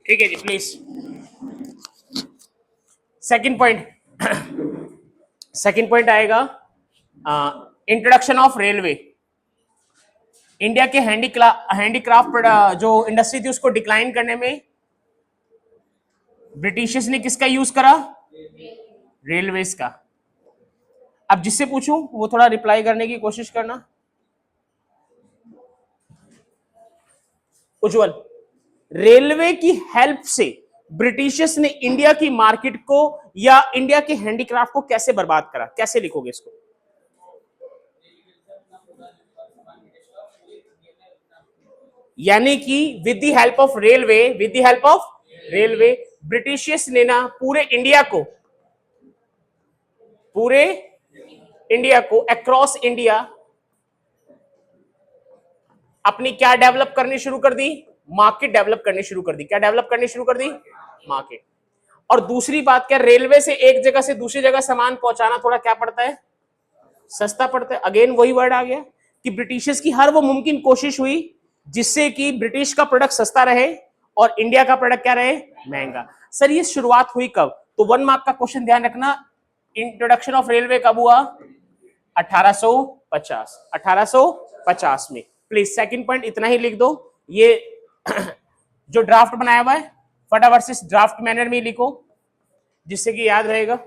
ठीक है जी, please. Second point, second point आएगा इंट्रोडक्शन ऑफ रेलवे। इंडिया के हैंडीक्राफ्ट जो इंडस्ट्री थी उसको डिक्लाइन करने में ब्रिटिशर्स ने किसका यूज करा? रेलवेज का। अब जिससे पूछूं वो थोड़ा रिप्लाई करने की कोशिश करना। उज्जवल, रेलवे की हेल्प से ब्रिटिशर्स ने इंडिया की मार्केट को या इंडिया के हैंडीक्राफ्ट को कैसे बर्बाद करा? कैसे लिखोगे इसको? यानी कि with the help of railway Britishers ने ना पूरे इंडिया को अक्रॉस इंडिया अपनी क्या डेवलप करनी शुरू कर दी? मार्केट डेवलप करनी शुरू कर दी। क्या डेवलप करनी शुरू कर दी? मार्केट। और दूसरी बात क्या, रेलवे से एक जगह से दूसरी जगह सामान पहुंचाना थोड़ा क्या पड़ता है? सस्ता पड़ता है। अगेन वही वर्ड आ गया कि ब्रिटिशर्स की हर वो मुमकिन कोशिश हुई जिससे कि ब्रिटिश का प्रोडक्ट सस्ता रहे और इंडिया का प्रोडक्ट क्या रहे? महंगा। सर ये शुरुआत हुई कब? तो 1 मार्क का क्वेश्चन ध्यान रखना, इंट्रोडक्शन ऑफ रेलवे कब हुआ? 1850। 1850 में। प्लीज सेकंड पॉइंट इतना ही लिख दो। ये जो ड्राफ्ट बनाया हुआ है फटाफट से ड्राफ्ट मैनर में लिखो जिससे कि याद रहेगा।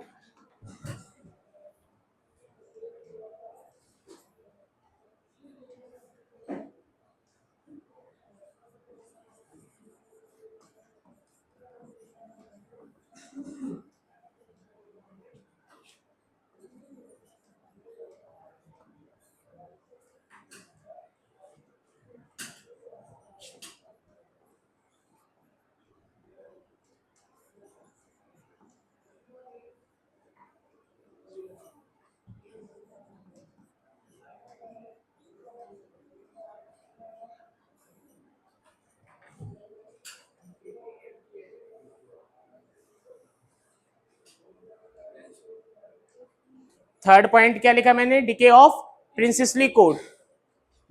थर्ड पॉइंट क्या लिखा मैंने? Decay of princely court.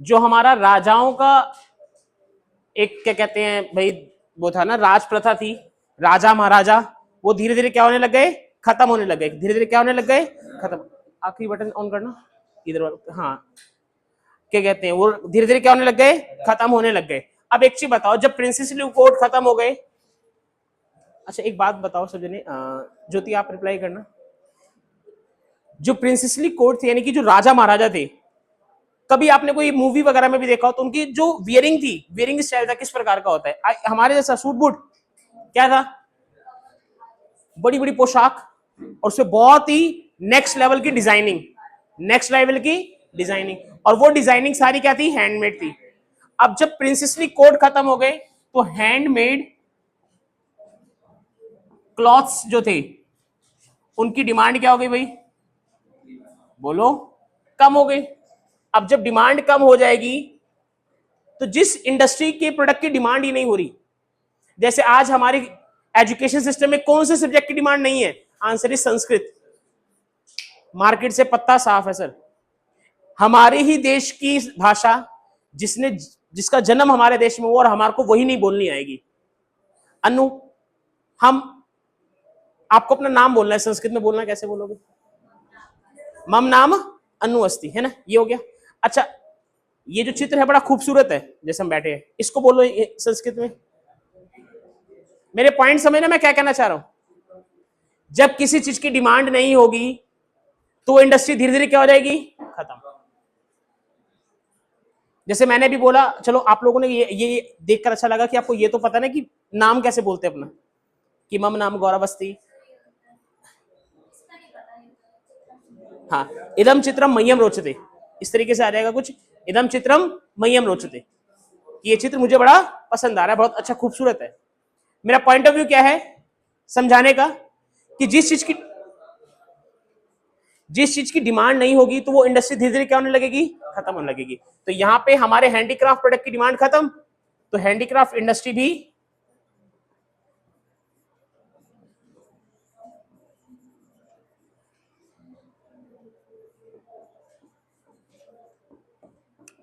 जो हमारा राजाओं का एक क्या कहते हैं भाई, वो था ना, राज प्रथा थी, राजा महाराजा, वो धीरे धीरे क्या होने लग गए? खत्म होने लग गए। धीरे धीरे क्या होने लग गए? खत्म। आखिरी बटन ऑन करना इधर हाँ, क्या कहते हैं वो धीरे धीरे क्या होने लग गए? खत्म होने लग गए। अब एक चीज बताओ, जब प्रिंसेसली कोड खत्म हो गए, अच्छा एक बात बताओ सब जने, ज्योति आप रिप्लाई करना। जो प्रिंसेसली कोड थे यानी कि जो राजा महाराजा थे, कभी आपने कोई मूवी वगैरह में भी देखा हो तो उनकी जो वियरिंग थी, वियरिंग स्टाइल था किस प्रकार का होता है? हमारे जैसा सूट बूट क्या था? बड़ी बड़ी पोशाक और उसमें बहुत ही नेक्स्ट लेवल की डिजाइनिंग, नेक्स्ट लेवल की डिजाइनिंग, और वो डिजाइनिंग सारी क्या थी? हैंडमेड थी। अब जब प्रिंसेसली कोड खत्म हो गए तो हैंडमेड क्लॉथ्स जो थे उनकी डिमांड क्या हो गई भाई? बोलो, कम हो गई। अब जब डिमांड कम हो जाएगी तो जिस इंडस्ट्री के प्रोडक्ट की डिमांड ही नहीं हो रही, जैसे आज हमारी एजुकेशन सिस्टम में कौन से सब्जेक्ट की डिमांड नहीं है? Answer is Sanskrit. मार्केट से पत्ता साफ है सर। हमारे ही देश की भाषा जिसका जन्म हमारे देश में हुआ और हमारे को वही नहीं बोलनी आएगी। अनु, हम आपको अपना नाम बोलना है, संस्कृत में बोलना कैसे बोलोगे? मम नाम अनु अस्ति, है ना? ये हो गया। अच्छा, ये जो चित्र है बड़ा खूबसूरत है जैसे हम बैठे हैं, इसको बोलो संस्कृत में। मेरे पॉइंट समझना मैं क्या कहना चाह रहा हूं। जब किसी चीज की डिमांड नहीं होगी तो इंडस्ट्री धीरे धीरे क्या हो जाएगी? खत्म। जैसे मैंने भी बोला, चलो आप लोगों ने ये देखकर अच्छा लगा कि आपको ये तो पता ना कि नाम कैसे बोलते हैं अपना, कि मम नाम गौरव अस्ति। हाँ, इदम चित्रम मह्यम रोचते, इस तरीके से आ जाएगा कुछ। इदम चित्रम मह्यम रोचते, ये चित्र मुझे बड़ा पसंद आ रहा है, बहुत अच्छा खूबसूरत है। मेरा पॉइंट ऑफ व्यू क्या है समझाने का, कि जिस चीज की डिमांड नहीं होगी तो वो इंडस्ट्री धीरे धीरे क्या होने लगेगी? खत्म होने लगेगी। तो यहाँ पे हमारे हैंडीक्राफ्ट प्रोडक्ट की डिमांड खत्म, तो हैंडीक्राफ्ट इंडस्ट्री भी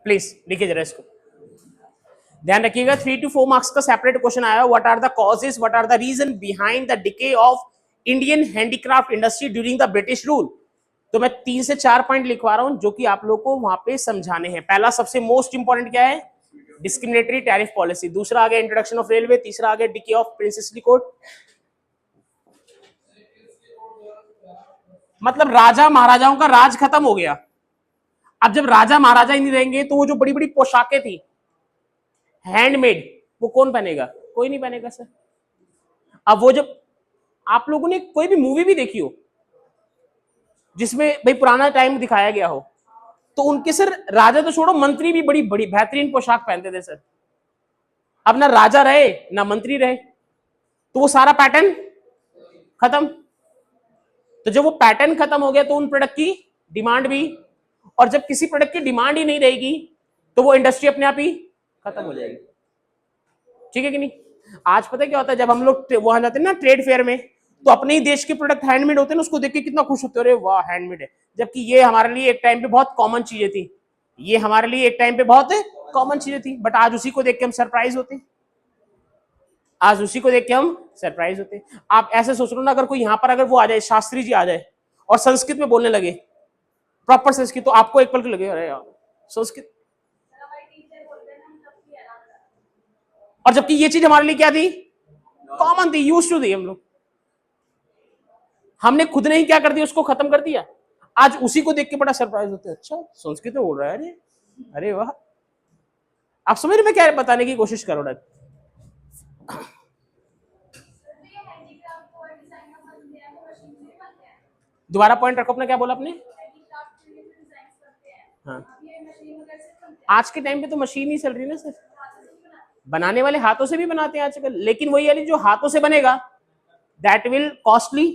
प्लीज लिखिए जरा इसको। ध्यान रखिएगा 3 to 4 मार्क्स का सेपरेट क्वेश्चन आया, what are the causes, what are the reason behind the decay of Indian handicraft industry during the British rule. तो मैं 3 से 4 पॉइंट लिखवा रहा हूं जो कि आप लोग को वहां पे समझाने हैं। पहला सबसे मोस्ट इंपॉर्टेंट क्या है, डिस्क्रिमिनेटरी टैरिफ पॉलिसी। दूसरा आ गया इंट्रोडक्शन ऑफ रेलवे। तीसरा आ गया डिके ऑफ प्रिंसेसली कोड, मतलब राजा महाराजाओं का राज खत्म हो गया। अब जब राजा महाराजा ही नहीं रहेंगे तो वो जो बड़ी बड़ी पोशाकें थी हैंडमेड, वो कौन पहनेगा, कोई नहीं पहनेगा सर। अब वो जब आप लोगों ने कोई भी मूवी भी देखी हो जिसमें भाई पुराना टाइम दिखाया गया हो, तो उनके सर राजा तो छोड़ो, मंत्री भी बड़ी बड़ी बेहतरीन पोशाक पहनते थे सर। अब ना राजा रहे ना मंत्री रहे, तो वो सारा पैटर्न खत्म। तो जब वो पैटर्न खत्म हो गया तो उन प्रोडक्ट की डिमांड भी, और जब किसी प्रोडक्ट की डिमांड ही नहीं रहेगी तो वो इंडस्ट्री अपने आप ही खत्म हो जाएगी। ठीक है कि नहीं। आज पता है क्या होता है, जब हम लोग वहां जाते हैं ना ट्रेड फेयर में, तो अपने ही देश के प्रोडक्ट हैंडमेड होते हैं ना, उसको देख के कितना खुश होते हैं, अरे वाह हैंडमेड है। जबकि ये हमारे लिए एक टाइम पे बहुत कॉमन चीजें थी, ये हमारे लिए एक टाइम पे बहुत कॉमन चीजें थी, बट आज उसी को देख के हम सरप्राइज होते हैं। आज उसी को देख के हम सरप्राइज होते हैं। आप ऐसे सोच लो ना, अगर कोई यहाँ पर अगर वो आ जाए, शास्त्री जी आ जाए और संस्कृत में बोलने लगे, प्रॉपर संस्कृत, तो आपको एक पल के लगे अरे यार संस्कृत। और जबकि ये चीज हमारे लिए क्या थी, कॉमन थी, यूज टू थी। हम लोग, हमने खुद ने ही क्या कर दिया, उसको खत्म कर दिया। आज उसी को देख के बड़ा सरप्राइज होते हैं, अच्छा संस्कृत में बोल रहा है, अरे अरे वाह। आप समझ रहे मैं क्या बताने की कोशिश कर रहा हूं। दोबारा पॉइंट रखो अपना, क्या बोला आपने। हाँ, आज के टाइम पे तो मशीन ही चल रही है ना सर, बनाने वाले हाथों से भी बनाते हैं आजकल, लेकिन वही वाली जो हाथों से बनेगा that will costly,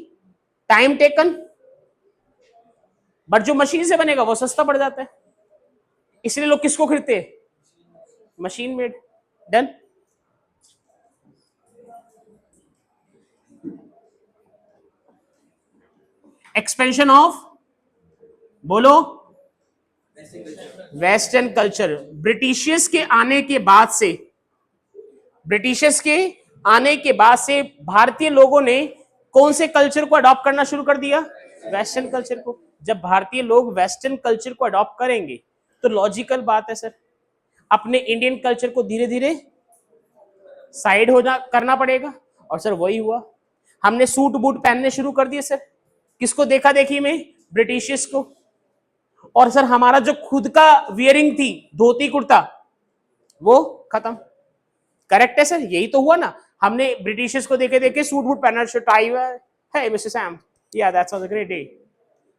time taken, but जो मशीन से बनेगा वो सस्ता पड़ जाता है। इसलिए लोग किसको खरीदते हैं, machine made. Done. Expansion of, बोलो, वेस्टर्न कल्चर। ब्रिटिशियर्स के आने के बाद से, ब्रिटिशर्स के आने के बाद से भारतीय लोगों ने कौन से कल्चर को अडॉप्ट करना शुरू कर दिया, वेस्टर्न कल्चर को। जब भारतीय लोग वेस्टर्न कल्चर को अडॉप्ट करेंगे तो लॉजिकल बात है सर, अपने इंडियन कल्चर को धीरे धीरे साइड हो जा करना पड़ेगा। और सर वही हुआ, हमने सूट बूट पहनने शुरू कर दिए सर, किसको देखा देखी में, ब्रिटिशर्स को। और सर हमारा जो खुद का वियरिंग थी, धोती कुर्ता, वो खत्म। करेक्ट है सर, यही तो हुआ ना। हमने ब्रिटिशर्स को देखे देखे सूट बूट पहनना, टाई हुआ है मिस्टर सैम, या that's was a great day,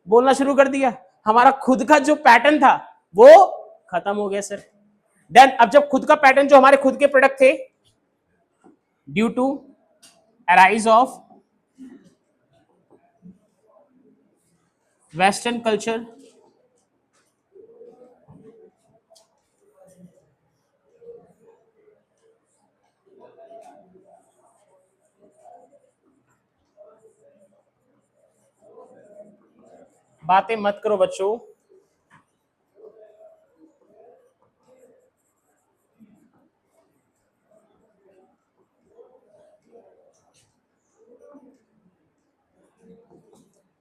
बोलना शुरू कर दिया। हमारा खुद का जो पैटर्न था वो खत्म हो गया सर। देन अब जब खुद का पैटर्न, जो हमारे खुद के प्रोडक्ट थे, due to arise of western culture, बातें मत करो बच्चों,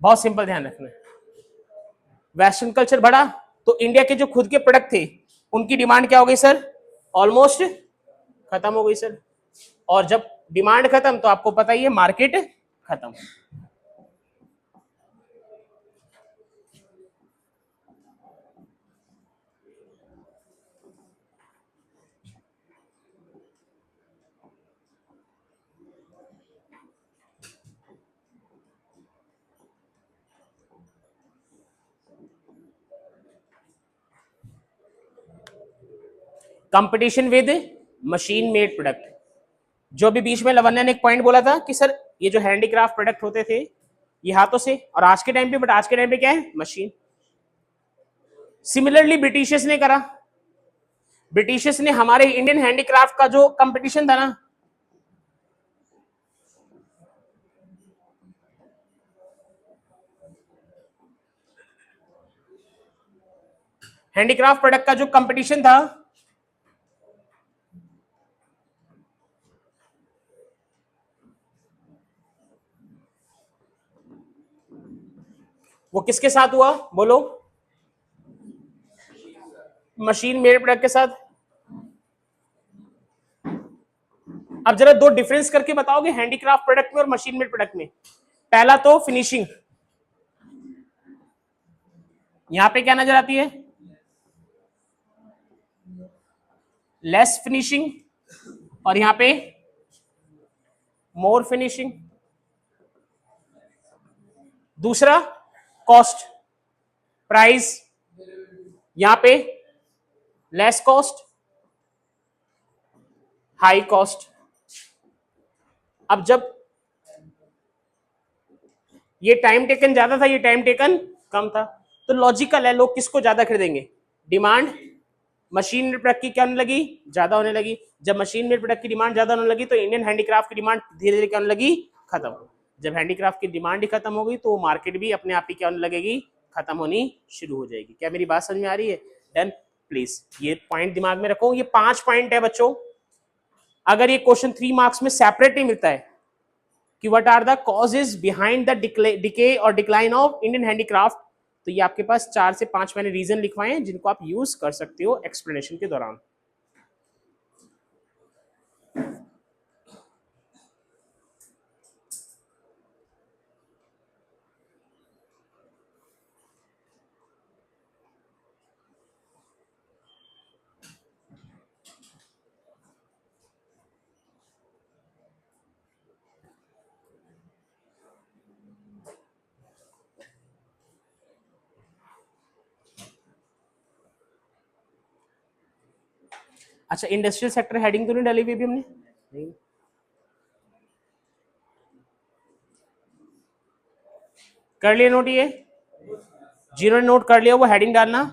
बहुत सिंपल ध्यान रखना है। वेस्टर्न कल्चर बढ़ा तो इंडिया के जो खुद के प्रोडक्ट थे उनकी डिमांड क्या हो गई सर, ऑलमोस्ट खत्म हो गई सर। और जब डिमांड खत्म तो आपको पता ही है मार्केट खत्म। Competition with machine made product. जो अभी बीच में लवन्या ने एक पॉइंट बोला था कि सर ये जो हैंडीक्राफ्ट प्रोडक्ट होते थे ये हाथों से, और आज के टाइम पे, बट आज के टाइम पे क्या है, मशीन। सिमिलरली ब्रिटिशर्स ने करा, ब्रिटिशर्स ने हमारे इंडियन हैंडीक्राफ्ट का जो कंपटीशन था ना, हैंडीक्राफ्ट प्रोडक्ट का जो कंपटीशन था वो किसके साथ हुआ बोलो? मशीन मेड प्रोडक्ट के साथ। अब जरा दो डिफरेंस करके बताओगे हैंडीक्राफ्ट प्रोडक्ट में और मशीन मेड प्रोडक्ट में। पहला तो फिनिशिंग, यहां पे क्या नजर आती है? लेस फिनिशिंग, और यहां पे मोर फिनिशिंग। दूसरा कॉस्ट, प्राइस, यहां पे लेस कॉस्ट, हाई कॉस्ट। अब जब ये टाइम टेकन ज्यादा था, ये टाइम टेकन कम था, तो लॉजिकल है लोग किसको ज्यादा खरीदेंगे? डिमांड मशीन मेड प्रोडक्ट की क्या होने लगी? ज्यादा होने लगी। जब मशीन मेड प्रोडक्ट की डिमांड ज्यादा होने लगी तो इंडियन हैंडीक्राफ्ट की डिमांड धीरे धीरे क्या होने लगी? खत्म। जब हैंडीक्राफ्ट की डिमांड ही खत्म होगी तो मार्केट भी अपने आप ही क्या होने लगेगी? खत्म होनी शुरू हो जाएगी। क्या मेरी बात समझ में आ रही है? डन। प्लीज ये पॉइंट दिमाग में रखो, ये 5 पॉइंट है बच्चों। अगर ये क्वेश्चन 3 मार्क्स में सेपरेट नहीं मिलता है कि what are the causes behind the decay और डिक्लाइन ऑफ इंडियन हैंडीक्राफ्ट, तो ये आपके पास 4 से 5 मैंने रीजन लिखवाए हैं जिनको आप यूज कर सकते हो एक्सप्लेनेशन के दौरान। अच्छा, इंडस्ट्रियल सेक्टर हेडिंग तो नहीं डाली हुई अभी हमने? नहीं। कर लिया नोट? ये जिन्होंने नोट कर लिया वो हेडिंग डालना।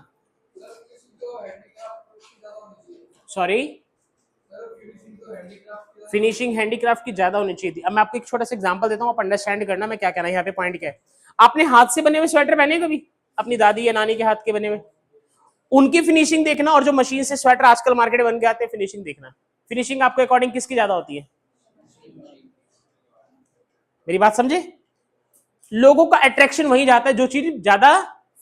सॉरी, फिनिशिंग हैंडीक्राफ्ट की ज्यादा होनी चाहिए थी। अब मैं आपको एक छोटा सा एग्जांपल देता हूँ, आप अंडरस्टैंड करना मैं क्या कहना है। यहाँ पे पॉइंट क्या है? आपने हाथ से बने हुए स्वेटर पहने कभी? अपनी दादी या नानी के हाथ के बने हुए? उनकी फिनिशिंग देखना और जो मशीन से स्वेटर आजकल मार्केट में बन के आते हैं फिनिशिंग देखना। फिनिशिंग आपके अकॉर्डिंग किसकी ज्यादा होती है? मेरी बात समझे? लोगों का अट्रैक्शन वही जाता है जो चीज ज्यादा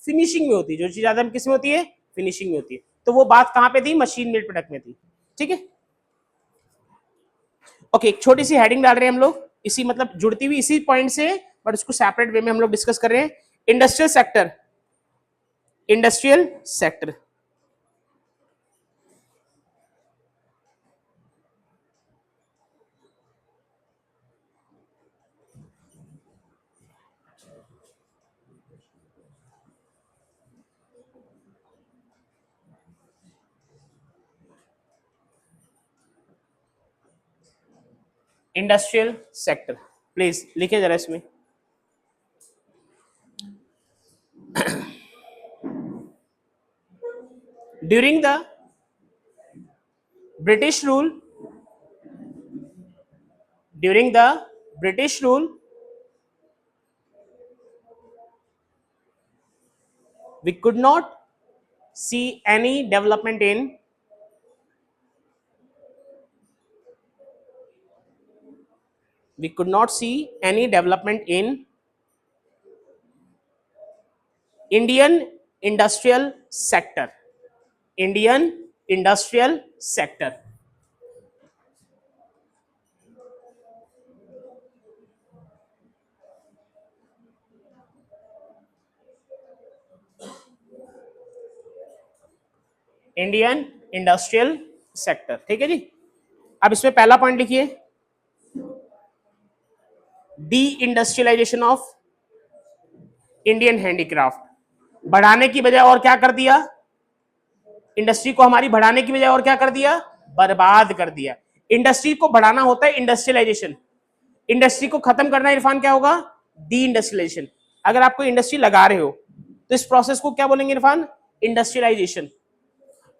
फिनिशिंग में होती है। जो चीज ज्यादा किस में होती है? फिनिशिंग में होती है। तो वो बात कहां पे थी? मशीन मेड प्रोडक्ट में थी। ठीक है, ओके। एक छोटी सी हेडिंग डाल रहे हैं हम लोग, इसी मतलब जुड़ती हुई इसी पॉइंट से, बट उसको सेपरेट वे में हम लोग डिस्कस कर रहे हैं। Industrial sector, industrial sector. Industrial sector, please लिखे जरा इसमें। During the British rule, during the British rule we could not see any development in we could not see any development in Indian industrial sector, Indian industrial sector। Indian industrial sector, ठीक है जी। अब इसमें पहला point लिखिए, deindustrialisation of Indian handicraft. बढ़ाने की बजाय और क्या कर दिया? इंडस्ट्री को हमारी बढ़ाने की बजाय और क्या कर दिया? बर्बाद कर दिया। इंडस्ट्री को बढ़ाना होता है इंडस्ट्रियलाइजेशन, इंडस्ट्री को खत्म करना इरफान क्या होगा? Deindustrialisation. अगर आप कोई इंडस्ट्री लगा रहे हो तो इस प्रोसेस को क्या बोलेंगे इरफान? इंडस्ट्रियलाइजेशन।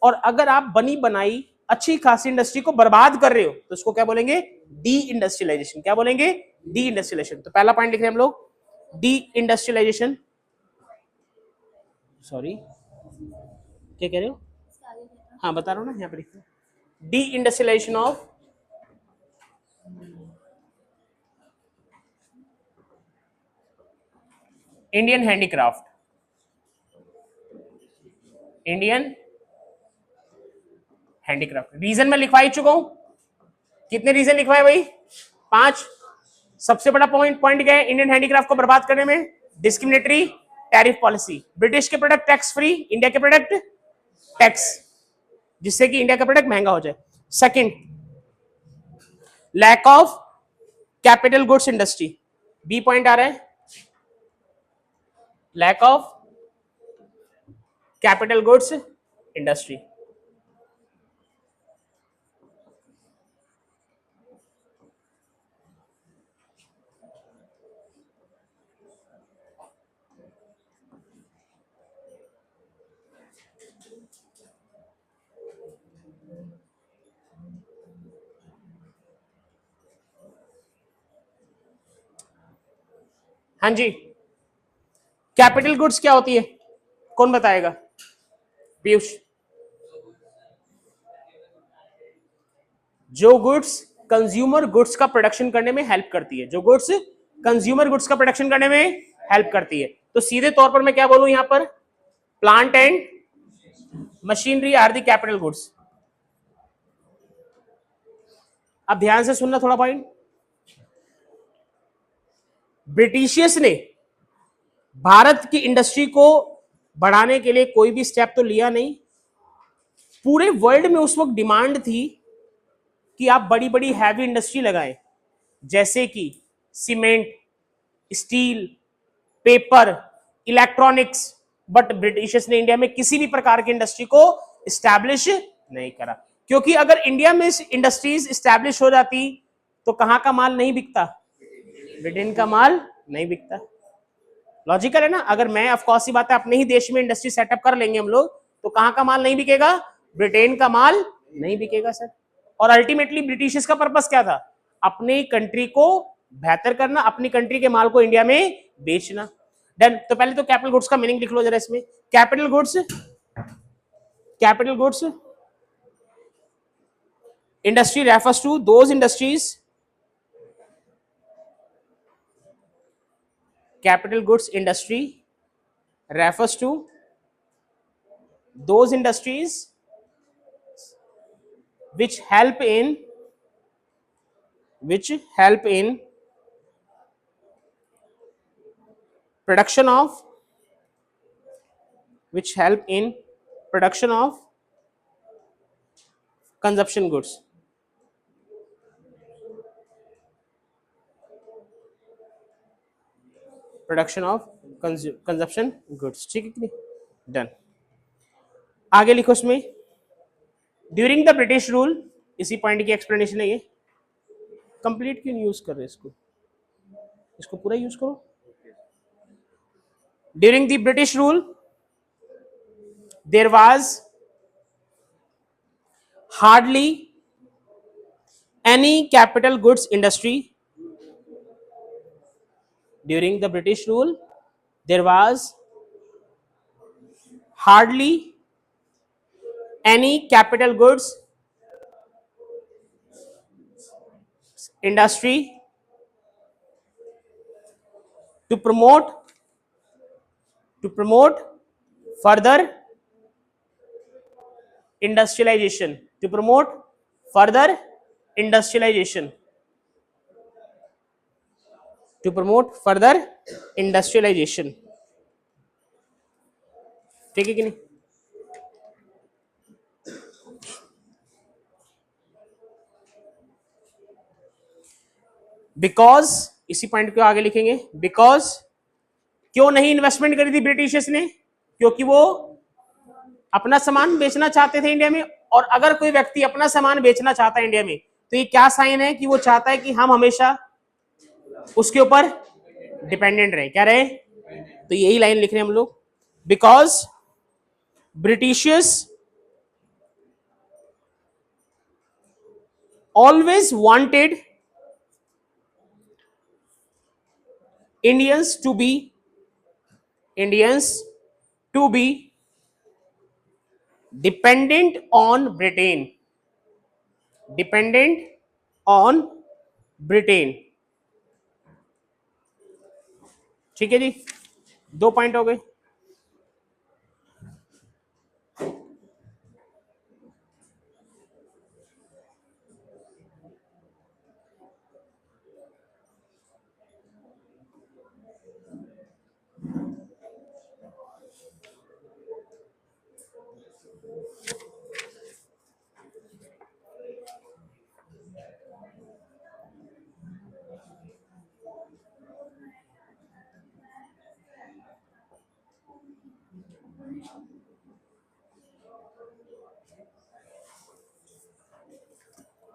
और अगर आप बनी बनाई अच्छी खासी इंडस्ट्री को बर्बाद कर रहे हो तो उसको क्या बोलेंगे? Deindustrialisation. क्या बोलेंगे? Deindustrialisation. तो पहला पॉइंट लिख रहे हैं हम लोग, डी इंडस्ट्रियलाइजेशन। सॉरी, क्या कह रहे हो? हाँ बता रहा हूँ ना, यहाँ पर लिखो, deindustrialisation of Indian handicraft. Indian handicraft. Reason मैं लिखवा ही चुका हूं। कितने रीजन लिखवाए भाई? 5। सबसे बड़ा पॉइंट पॉइंट क्या है इंडियन हैंडीक्राफ्ट को बर्बाद करने में? Discriminatory tariff policy. ब्रिटिश के प्रोडक्ट टैक्स फ्री, इंडिया के प्रोडक्ट टैक्स, जिससे कि इंडिया का प्रोडक्ट महंगा हो जाए। Second, lack of capital goods industry. B point आ रहा है, lack of capital goods industry. हाँ जी, कैपिटल गुड्स क्या होती है, कौन बताएगा? पीयूष। जो गुड्स कंज्यूमर गुड्स का प्रोडक्शन करने में हेल्प करती है, जो गुड्स कंज्यूमर गुड्स का प्रोडक्शन करने में हेल्प करती है। तो सीधे तौर पर मैं क्या बोलूं यहां पर? Plant and machinery are the capital goods. अब ध्यान से सुनना थोड़ा पॉइंट। ब्रिटिशियर्स ने भारत की इंडस्ट्री को बढ़ाने के लिए कोई भी स्टेप तो लिया नहीं। पूरे वर्ल्ड में उस वक्त डिमांड थी कि आप बड़ी बड़ी हैवी इंडस्ट्री लगाएं, जैसे कि cement, steel, paper, electronics. But Britishers ने इंडिया में किसी भी प्रकार की इंडस्ट्री को स्टैब्लिश नहीं करा, क्योंकि अगर इंडिया में इंडस्ट्रीज स्टैब्लिश हो जाती तो कहां का माल नहीं बिकता? ब्रिटेन का माल नहीं बिकता। लॉजिकल है ना? अगर मैं ऑफकोर्स ही बात है अपने ही देश में इंडस्ट्री सेटअप कर लेंगे हम लोग, तो कहां का माल नहीं बिकेगा? ब्रिटेन का माल नहीं बिकेगा सर। और अल्टीमेटली ब्रिटिशर्स का पर्पस क्या था? अपनी कंट्री को बेहतर करना, अपनी कंट्री के माल को इंडिया में बेचना। डन। तो पहले तो कैपिटल गुड्स का मीनिंग लिख लो जरा इसमें। Capital goods, capital goods industry refers to those industries, capital goods industry refers to those industries which help in production of consumption goods। Production of consumption goods. ठीक है कि नहीं? डन। आगे लिखो इसमें, ड्यूरिंग द ब्रिटिश रूल, इसी point की explanation है ये। कंप्लीट क्यों यूज कर रहे इसको? इसको पूरा यूज करो। During the British rule there was hardly any capital goods industry. During the British rule, there was hardly any capital goods industry to promote further industrialization, to promote further industrialization, to promote further industrialization। ठीक है कि नहीं? Because, इसी point को आगे लिखेंगे, because क्यों नहीं इन्वेस्टमेंट करी थी ब्रिटिशर्स ने? क्योंकि वो अपना सामान बेचना चाहते थे इंडिया में। और अगर कोई व्यक्ति अपना सामान बेचना चाहता है इंडिया में, तो ये क्या साइन है कि वो चाहता है कि हम हमेशा उसके ऊपर डिपेंडेंट रहे। क्या रहे? तो यही लाइन लिख रहे हैं हम लोग, because Britishers always wanted Indians to be dependent on Britain, dependent on Britain। ठीक है जी, 2 पॉइंट हो गए।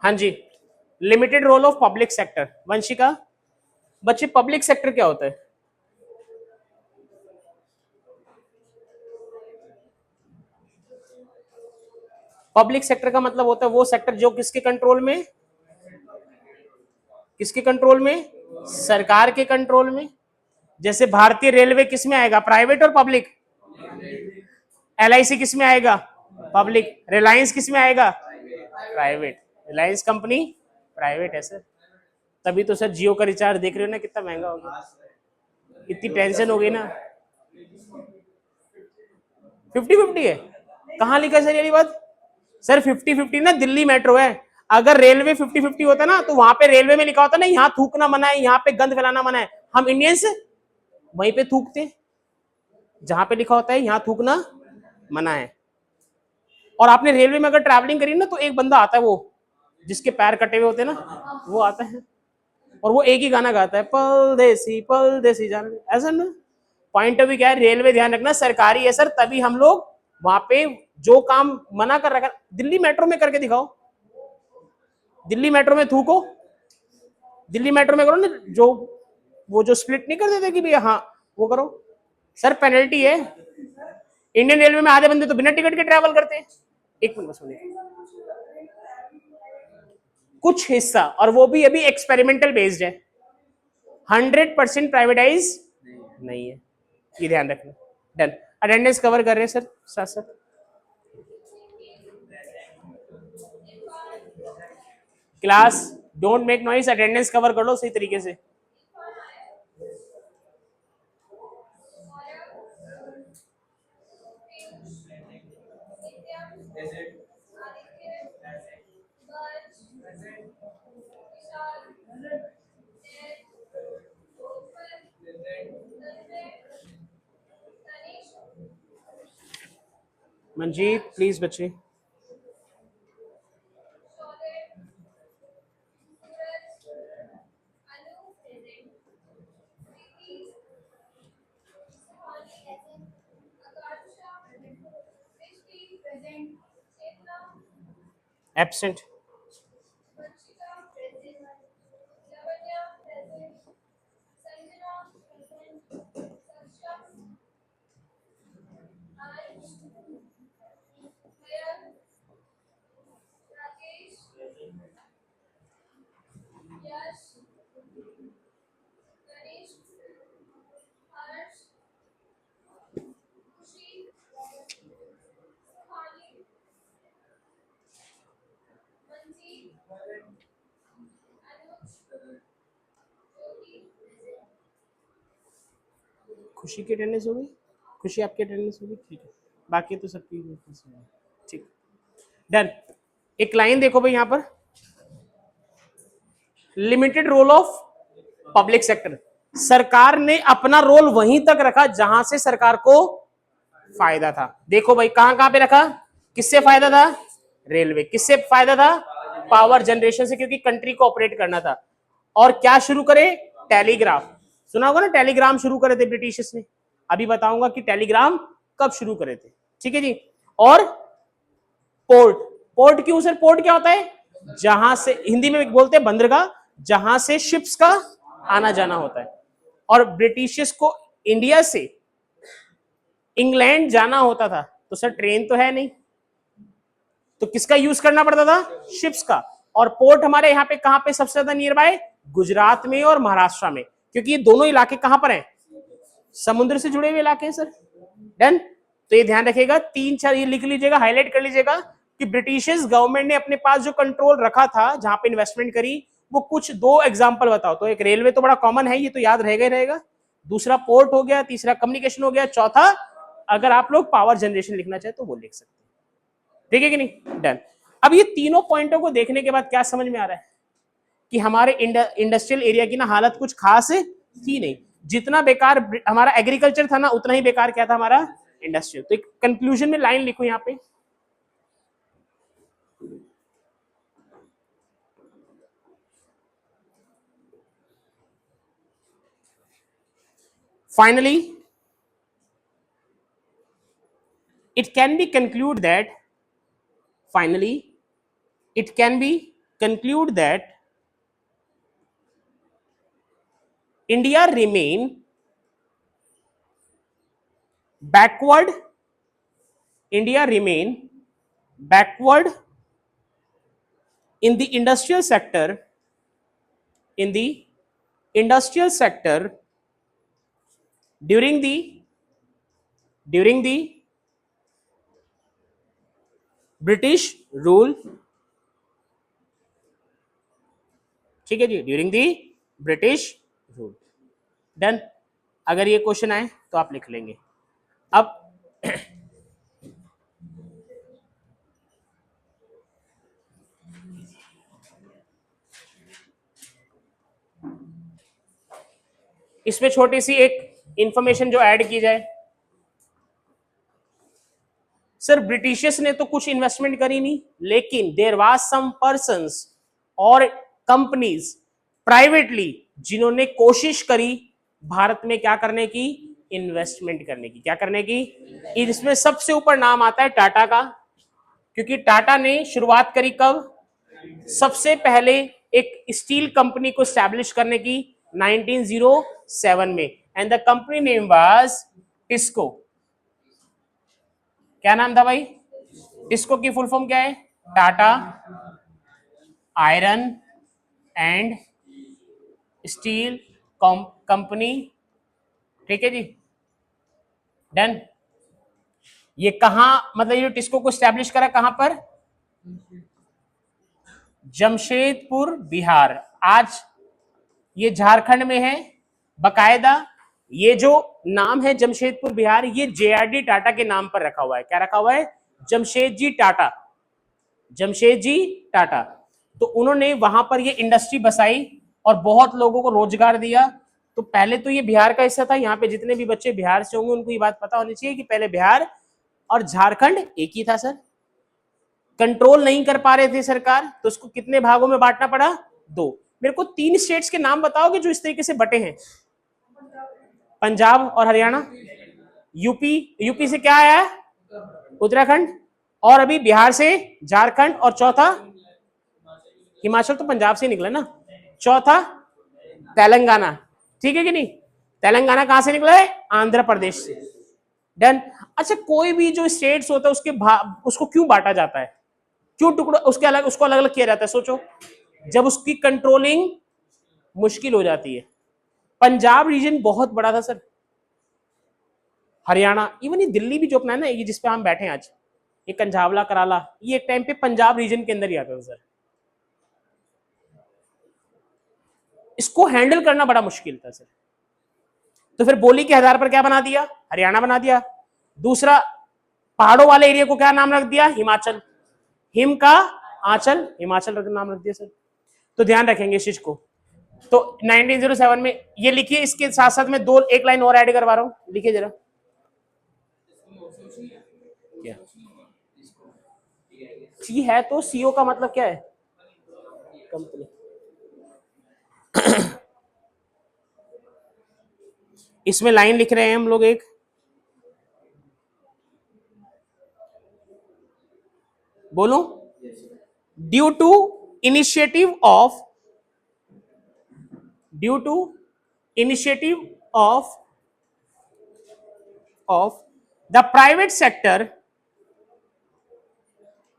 हाँ जी, limited role of public sector. Vanshika, बच्चे पब्लिक सेक्टर क्या होता है? पब्लिक सेक्टर का मतलब होता है वो सेक्टर जो किसके कंट्रोल में, किसके कंट्रोल में, सरकार के कंट्रोल में। जैसे भारतीय रेलवे किस में आएगा, प्राइवेट और पब्लिक। एलआईसी किस में आएगा, पब्लिक। रिलायंस किस में आएगा, प्राइवेट। रिलायंस कंपनी प्राइवेट है सर। तभी तो सर जियो का रिचार्ज देख रहे हो ना कितना महंगा हो गया, इतनी टेंशन हो गई ना। 50-50 है, कहाँ लिखा है सर ये बात? सर 50-50 ना दिल्ली मेट्रो है। अगर रेलवे 50-50 होता ना तो वहां पे रेलवे में लिखा होता ना यहाँ थूकना मना है, यहाँ पे गंद फैलाना मना है, हम इंडियंस वहीं पे थूकते। जहां पे लिखा होता है यहाँ थूकना मना है। और आपने रेलवे में अगर ट्रैवलिंग करी ना तो एक बंदा आता है वो जिसके पैर कटे हुए होते हैं ना, वो आता है और वो एक ही गाना गाता है, पल देसी जान, ऐसा ना। पॉइंट ऑफ व्यू क्या है, रेलवे ध्यान रखना सरकारी है सर, तभी हम लोग वहां पे जो काम मना कर रखा। दिल्ली मेट्रो में करके दिखाओ, दिल्ली मेट्रो में थूको, दिल्ली मेट्रो में करो ना, जो वो जो स्प्लिट नहीं कर देते कि भैया हाँ वो करो। सर पेनल्टी है। इंडियन रेलवे में आधे बंदे तो बिना टिकट के ट्रैवल करते हैं। एक मिनट बस सुनिए, कुछ हिस्सा, और वो भी अभी एक्सपेरिमेंटल बेस्ड है, 100% प्राइवेटाइज नहीं है, ये ध्यान रखना। डन। अटेंडेंस कवर कर रहे हैं सर साथ साथ। Class don't make noise, attendance cover कर लो सही तरीके से। मंजीत प्लीज बच्चे। एब्सेंट। खुशी की अटेंडेंस हो गई, खुशी आपकी अटेंडेंस हो गई, ठीक है, बाकी तो सबकी ठीक। डन। एक लाइन देखो भाई यहाँ पर, limited role of public sector. सरकार ने अपना रोल वहीं तक रखा जहां से सरकार को फायदा था। देखो भाई कहां कहां पे रखा, किससे फायदा था, रेलवे। किससे फायदा था, पावर जनरेशन से, क्योंकि कंट्री को ऑपरेट करना था। और क्या शुरू करे, टेलीग्राफ। सुना होगा ना, टेलीग्राम शुरू करे थे ब्रिटिशर्स ने। अभी बताऊंगा कि टेलीग्राम कब शुरू करे थे, ठीक है जी। और पोर्ट, पोर्ट क्यों सर, पोर्ट क्या होता है, जहां से, हिंदी में बोलते हैं बंदरगाह, जहां से शिप्स का आना जाना होता है। और ब्रिटिशर्स को इंडिया से इंग्लैंड जाना होता था तो सर ट्रेन तो है नहीं, तो किसका यूज करना पड़ता था, शिप्स का। और पोर्ट हमारे यहाँ पे कहां पे सबसे ज्यादा नियर बाय, गुजरात में और महाराष्ट्र में, क्योंकि ये दोनों इलाके कहां पर हैं, समुद्र से जुड़े हुए इलाके हैं सर। डन। तो ये ध्यान रखिएगा, 3-4 ये लिख लीजिएगा, हाईलाइट कर लीजिएगा कि ब्रिटिश गवर्नमेंट ने अपने पास जो कंट्रोल रखा था, जहां पे इन्वेस्टमेंट करी, वो कुछ दो एग्जांपल बताओ। तो एक रेलवे तो बड़ा कॉमन है, ये तो याद रहेगा ही रहेगा। दूसरा पोर्ट हो गया, तीसरा कम्युनिकेशन हो गया, चौथा अगर आप लोग पावर जनरेशन लिखना चाहे तो वो लिख सकते हैं, ठीक है कि नहीं। डन। अब ये तीनों पॉइंटों को देखने के बाद क्या समझ में आ रहा है कि हमारे इंडस्ट्रियल एरिया की ना हालत कुछ खास थी नहीं। जितना बेकार हमारा एग्रीकल्चर था ना, उतना ही बेकार क्या था हमारा इंडस्ट्रियल। तो एक कंक्लूजन में लाइन लिखो यहां पे, finally it can be concluded that finally it can be conclude that India remain backward in the industrial sector during the British rule. ठीक है जी, during the British rule. Done. अगर ये क्वेश्चन आए तो आप लिख लेंगे। अब इसमें छोटी सी एक इंफॉर्मेशन जो ऐड की जाए, सर ब्रिटिशर्स ने तो कुछ इन्वेस्टमेंट करी नहीं, लेकिन देयर वाज सम पर्संस और कंपनीज प्राइवेटली जिन्होंने कोशिश करी भारत में क्या करने की, इन्वेस्टमेंट करने की। क्या करने की? इसमें सबसे ऊपर नाम आता है टाटा का, क्योंकि टाटा ने शुरुआत करी कब? सबसे पहले एक स्टील कंपनी को स्टैब्लिश करने की 1907 में, and the company name was TISCO. क्या नाम था भाई? टिस्को की फुल फॉर्म क्या है? Tata iron and steel company. ठीक है जी, डन। ये कहां, मतलब ये टिस्को को स्टैब्लिश करा कहां पर? जमशेदपुर बिहार। आज ये झारखंड में है। बकायदा ये जो नाम है जमशेदपुर बिहार, ये जेआरडी टाटा के नाम पर रखा हुआ है। क्या रखा हुआ है? जमशेद जी टाटा, जमशेद जी टाटा। तो उन्होंने वहां पर ये इंडस्ट्री बसाई और बहुत लोगों को रोजगार दिया। तो पहले तो ये बिहार का हिस्सा था। यहाँ पे जितने भी बच्चे बिहार से होंगे उनको ये बात पता होनी चाहिए कि पहले बिहार और झारखंड एक ही था सर। कंट्रोल नहीं कर पा रहे थे सरकार, तो उसको कितने भागों में बांटना पड़ा? 2। मेरे को 3 स्टेट्स के नाम बताओगे जो इस तरीके से बटे हैं? पंजाब और हरियाणा। यूपी से क्या आया? उत्तराखंड। और अभी बिहार से झारखंड, और चौथा हिमाचल तो पंजाब से निकला ना। चौथा तेलंगाना। ठीक है कि नहीं? तेलंगाना कहां से निकला है? आंध्र प्रदेश से। डन। अच्छा, कोई भी जो स्टेट्स होता है उसको क्यों बांटा जाता है? क्यों टुकड़ा उसको अलग अलग किया जाता है? सोचो, जब उसकी कंट्रोलिंग मुश्किल हो जाती है। पंजाब रीजन बहुत बड़ा था सर। हरियाणा, इवन ये दिल्ली भी जो अपना है ना, ये जिसपे हम बैठे हैं आज, ये कंझावला कराला, ये एक टाइम पे पंजाब रीजन के अंदर ही आता था सर। इसको हैंडल करना बड़ा मुश्किल था सर। तो फिर बोली के आधार पर क्या बना दिया? हरियाणा बना दिया। दूसरा, पहाड़ों वाले एरिया को क्या नाम रख दिया? हिमाचल। हिम का आंचल, हिमाचल नाम रख दिया सर। तो ध्यान रखेंगे इस चीज को। तो 1907 में ये लिखिए। इसके साथ साथ में एक लाइन और ऐड करवा रहा हूं, लिखिए जरा। सी है तो सीओ का मतलब क्या है? कंपनी। इसमें लाइन लिख रहे हैं हम लोग एक, बोलो। Due to initiative of the private sector,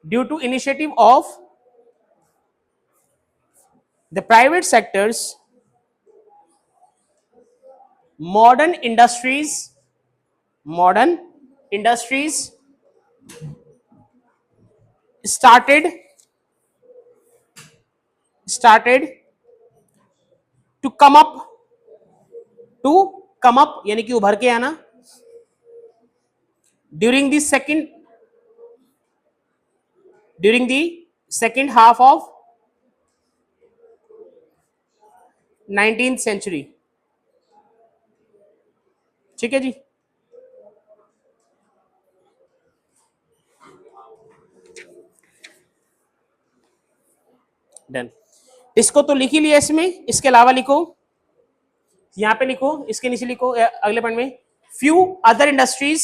due to initiative of the private sectors, modern industries started to come up यानी कि उभर के आना during the second half of 19th century। ठीक है जी। डन। इसको तो लिख ही लिया इसमें, इसके अलावा लिखो, यहां पे लिखो, इसके नीचे लिखो अगले पॉइंट में, few other industries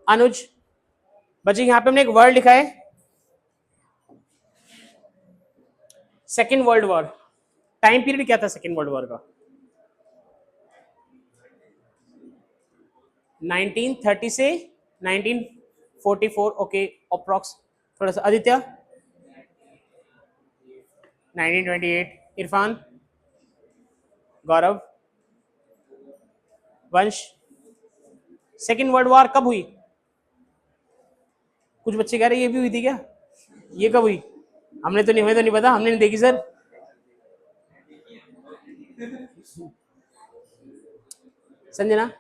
अनुज बच्चे यहां पे हमने एक वर्ड लिखा है second world war. Time period क्या था सेकेंड वर्ल्ड वॉर का? 1930 से 1944। Okay approx. थोड़ा सा आदित्य 1928। इरफान, गौरव, वंश सेकेंड वर्ल्ड वॉर कब हुई? कुछ बच्चे कह रहे ये भी हुई थी क्या? ये कब हुई? हमने तो नहीं, हमें तो नहीं पता, हमने नहीं देखी सर। संजना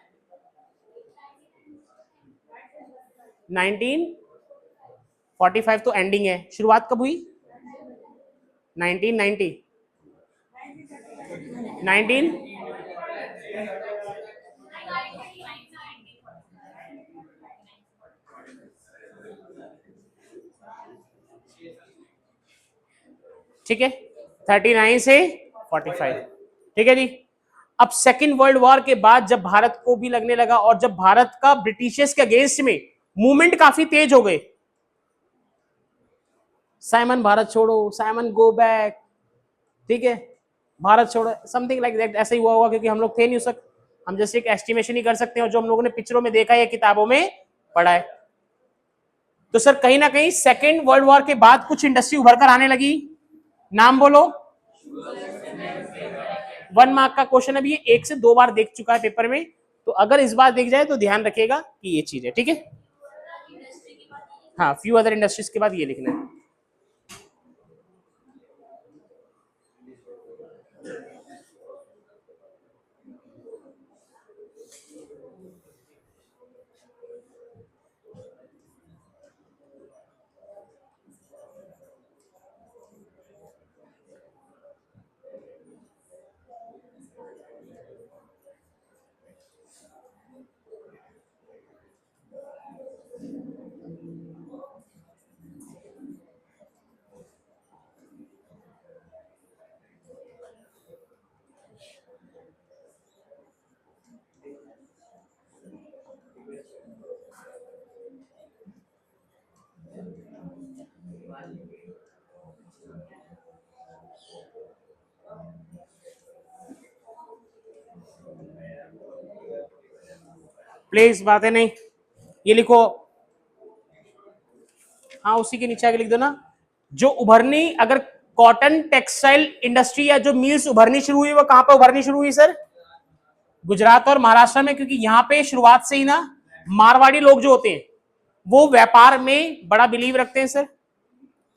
1945 तो एंडिंग है, शुरुआत कब हुई? 1990 19 ठीक है 39 से 45। ठीक है जी। अब सेकेंड वर्ल्ड वॉर के बाद जब भारत को भी लगने लगा और जब भारत का ब्रिटिशर्स के अगेंस्ट में मूवमेंट काफी तेज हो गए, साइमन भारत छोड़ो, साइमन गो बैक, ठीक है भारत छोड़ो, समथिंग लाइक दैट, ऐसा ही हुआ होगा क्योंकि हम लोग थे नहीं उस वक्त, हम जैसे एक एस्टिमेशन ही कर सकते हैं और जो हम लोगों ने पिक्चरों में देखा है, किताबों में पढ़ा है। तो सर कहीं ना कहीं सेकेंड वर्ल्ड वॉर के बाद कुछ इंडस्ट्री उभर कर आने लगी, नाम बोलो। 1 मार्क का क्वेश्चन अभी 1 से 2 बार देख चुका है पेपर में, तो अगर इस बार देख जाए तो ध्यान रखेगा कि ये चीज है, ठीक है। हाँ फ्यू अदर इंडस्ट्रीज के बाद ये लिखना है। प्लीज बातें नहीं, ये लिखो। हाँ उसी के नीचे आगे लिख दो ना, जो उभरनी, अगर कॉटन टेक्सटाइल इंडस्ट्री या जो मिल्स उभरनी शुरू हुई वो कहां पे उभरनी शुरू हुई सर? गुजरात और महाराष्ट्र में, क्योंकि यहाँ पे शुरुआत से ही ना मारवाड़ी लोग जो होते हैं वो व्यापार में बड़ा बिलीव रखते हैं सर,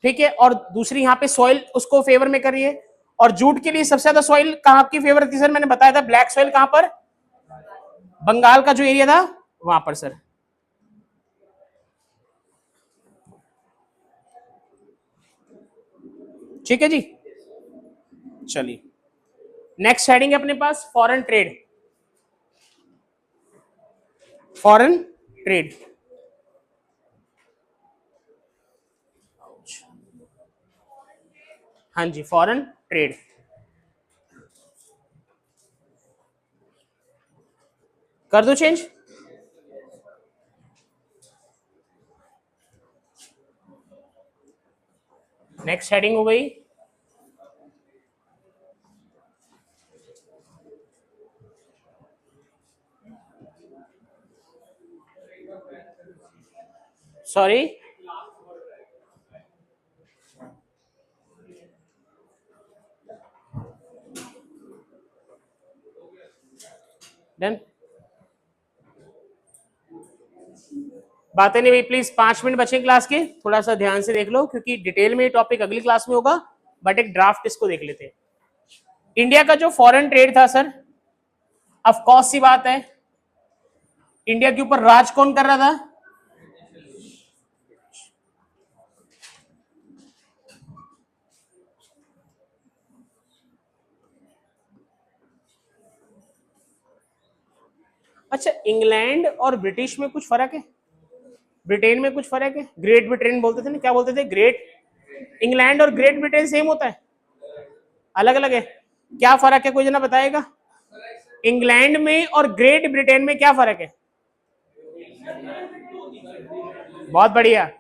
ठीक है। और दूसरी यहाँ पे सॉइल उसको फेवर में कर रही है, और जूट के लिए सबसे ज्यादा सॉइल कहाँ की फेवर थी सर? मैंने बताया था ब्लैक सॉइल कहां पर, बंगाल का जो एरिया था वहां पर सर। ठीक है जी, चलिए नेक्स्ट हेडिंग है अपने पास फॉरेन ट्रेड। फॉरेन ट्रेड, हाँ जी फॉरेन ट्रेड। कर दो चेंज। नेक्स्ट हेडिंग हो गई सॉरी डन। बातें नहीं भाई, प्लीज 5 मिनट बचे क्लास के, थोड़ा सा ध्यान से देख लो क्योंकि डिटेल में टॉपिक अगली क्लास में होगा, बट एक ड्राफ्ट इसको देख लेते हैं। इंडिया का जो फॉरेन ट्रेड था सर, ऑफ कोर्स सी बात है, इंडिया के ऊपर राज कौन कर रहा था? अच्छा इंग्लैंड और ब्रिटिश में कुछ फर्क है? ब्रिटेन में कुछ फर्क है? ग्रेट ब्रिटेन बोलते थे ना, क्या बोलते थे? ग्रेट। इंग्लैंड और ग्रेट ब्रिटेन सेम होता है? अलग अलग है? क्या फर्क है, कोई जना बताएगा? इंग्लैंड में और ग्रेट ब्रिटेन में क्या फर्क है? बहुत बढ़िया।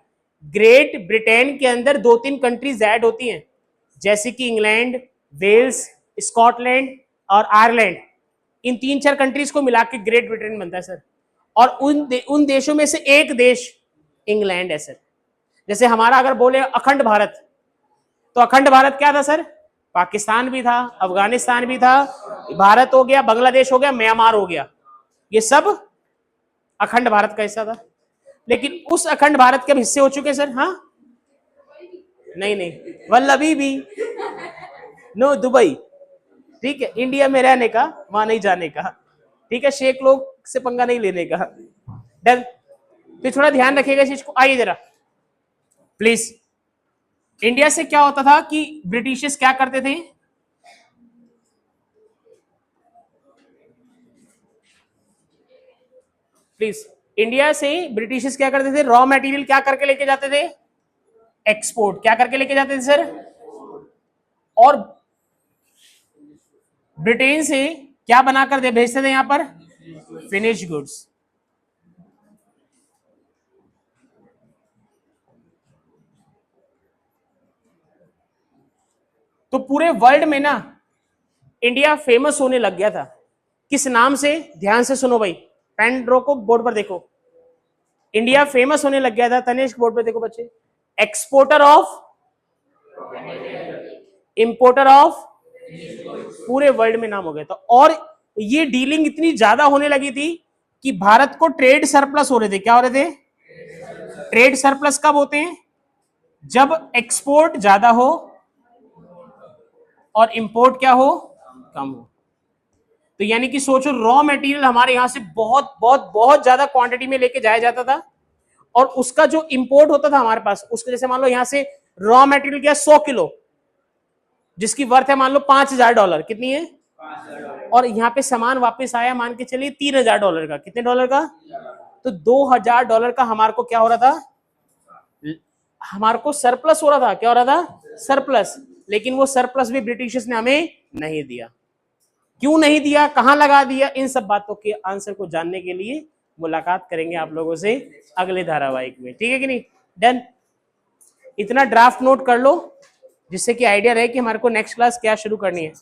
ग्रेट ब्रिटेन के अंदर 2-3 कंट्रीज ऐड होती हैं, जैसे कि इंग्लैंड, वेल्स, स्कॉटलैंड और आयरलैंड। इन 3-4 कंट्रीज को मिला के ग्रेट ब्रिटेन बनता है सर। और उन देशों में से एक देश इंग्लैंड है सर। जैसे हमारा अगर बोले अखंड भारत, तो अखंड भारत क्या था सर? पाकिस्तान भी था, अफगानिस्तान भी था, भारत हो गया, बांग्लादेश हो गया, म्यांमार हो गया, ये सब अखंड भारत का हिस्सा था। लेकिन उस अखंड भारत के हिस्से हो चुके सर। हाँ, नहीं नहीं, वल्लभी भी, नो दुबई, ठीक है, इंडिया में रहने का, वहां नहीं जाने का, ठीक है, शेख लोग से पंगा नहीं लेने का। डन। तो थोड़ा ध्यान रखिएगा इस चीज को। आइए जरा प्लीज। इंडिया से क्या होता था कि ब्रिटिशर्स क्या करते थे? प्लीज, इंडिया से ब्रिटिशर्स क्या करते थे? रॉ मटेरियल क्या करके लेके जाते थे? एक्सपोर्ट। क्या करके लेके जाते थे सर? और ब्रिटेन से क्या बनाकर दे भेजते थे यहां पर? Finish goods. तो पूरे वर्ल्ड में ना इंडिया फेमस होने लग गया था। किस नाम से? ध्यान से सुनो भाई, पेन रोको, बोर्ड पर देखो। इंडिया फेमस होने लग गया था, तनिष्क बोर्ड पर देखो बच्चे। एक्सपोर्टर ऑफ, इंपोर्टर ऑफ, पूरे वर्ल्ड में नाम हो गया था। और ये डीलिंग इतनी ज्यादा होने लगी थी कि भारत को ट्रेड सरप्लस हो रहे थे। क्या हो रहे थे? ट्रेड सरप्लस कब होते हैं? जब एक्सपोर्ट ज्यादा हो और इंपोर्ट क्या हो? कम हो। तो यानी कि सोचो, रॉ मटेरियल हमारे यहां से बहुत बहुत बहुत ज्यादा क्वांटिटी में लेके जाया जाता था, और उसका जो इंपोर्ट होता था हमारे पास, उसके जैसे मान लो यहां से रॉ मटेरियल क्या, 100 किलो, जिसकी वर्थ है मान लो $5,000। कितनी है? और यहाँ पे सामान वापस आया मान के चलिए $3,000 का। कितने डॉलर का? तो $2,000 का हमारे को क्या हो रहा था? हमारे को सरप्लस हो रहा था। क्या हो रहा था? सरप्लस। लेकिन वो सरप्लस भी ब्रिटिशर्स ने हमें नहीं दिया। क्यों नहीं दिया, कहां लगा दिया, इन सब बातों के आंसर को जानने के लिए मुलाकात करेंगे आप लोगों से अगले धारावाहिक में, ठीक है कि नहीं? डन। इतना ड्राफ्ट नोट कर लो जिससे कि आइडिया रहे कि हमारे को नेक्स्ट क्लास क्या शुरू करनी है।